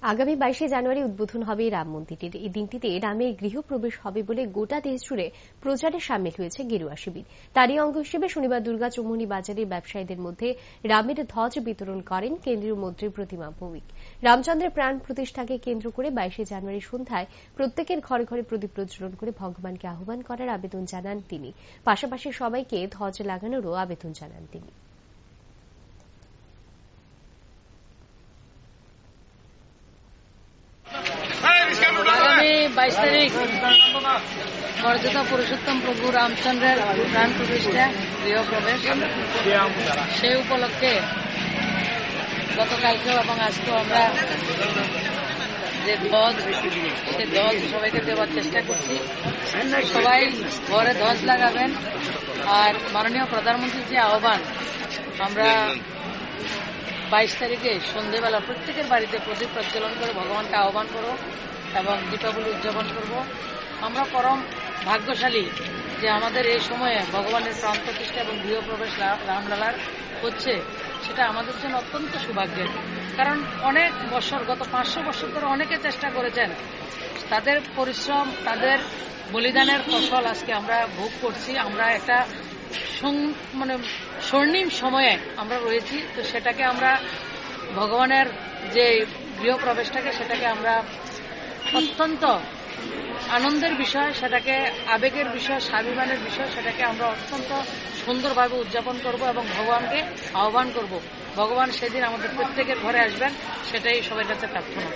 আগামী 22শে জানুয়ারি উদ্বোধন হবে রাম মন্দিরের। এই দিনটিতে রামের গৃহপ্রবেশ হবে বলে গোটা দেশ জুড়ে প্রচারে সামিল হয়েছে গেরুয়া শিবির। তারই অঙ্গ হিসেবে শনিবার দুর্গা চৌমুহনী বাজারের ব্যবসায়ীদের মধ্যে রামের ধ্বজ বিতরণ করেন কেন্দ্রীয় মন্ত্রী প্রতিমা ভৌমিক। রামচন্দ্রের প্রাণ প্রতিষ্ঠাকে কেন্দ্র করে 22শে জানুয়ারি সন্ধ্যায় প্রত্যেকের ঘরে ঘরে প্রদীপ প্রজ্বলন করে ভগবানকে আহ্বান করার আবেদন জানান তিনি। পাশাপাশি সবাইকে ধ্বজ লাগানোরও আবেদন জানান তিনি। আগামী 22 তারিখ মর্যাদা পুরুষোত্তম প্রভু রামচন্দ্রের প্রাণ প্রতিষ্ঠা গৃহপ্রবেশ, সেই উপলক্ষে গতকালকেও এবং আজকেও আমরা যে ধ্বজ, সে ধ্বজ সবাইকে দেওয়ার চেষ্টা করছি। সবাই ঘরে ধ্বজ লাগাবেন। আর মাননীয় প্রধানমন্ত্রীর যে আহ্বান, আমরা 22 তারিখে সন্ধ্যেবেলা প্রত্যেকের বাড়িতে প্রদীপ প্রজ্বলন করে ভগবানকে আহ্বান করব এবং দীপাবলি উদযাপন করব। আমরা পরম ভাগ্যশালী যে আমাদের এই সময়ে ভগবানের প্রাণ প্রতিষ্ঠা এবং গৃহপ্রবেশ রামলালার হচ্ছে, সেটা আমাদের জন্য অত্যন্ত সৌভাগ্যের। কারণ অনেক বছর, গত 500 বছর ধরে অনেকে চেষ্টা করেছেন, তাদের পরিশ্রম, তাদের বলিদানের ফসল আজকে আমরা ভোগ করছি। আমরা একটা স্বর্ণিম সময়ে আমরা রয়েছি। তো সেটাকে আমরা ভগবানের যে গৃহপ্রবেশটাকে, সেটাকে আমরা অত্যন্ত আনন্দের বিষয়, সেটাকে আবেগের বিষয়, স্বাভিমানের বিষয়, সেটাকে আমরা অত্যন্ত সুন্দরভাবে উদযাপন করব এবং ভগবানকে আহ্বান করব। ভগবান সেদিন আমাদের প্রত্যেকের ঘরে আসবেন, সেটাই সবার কাছে প্রার্থনা।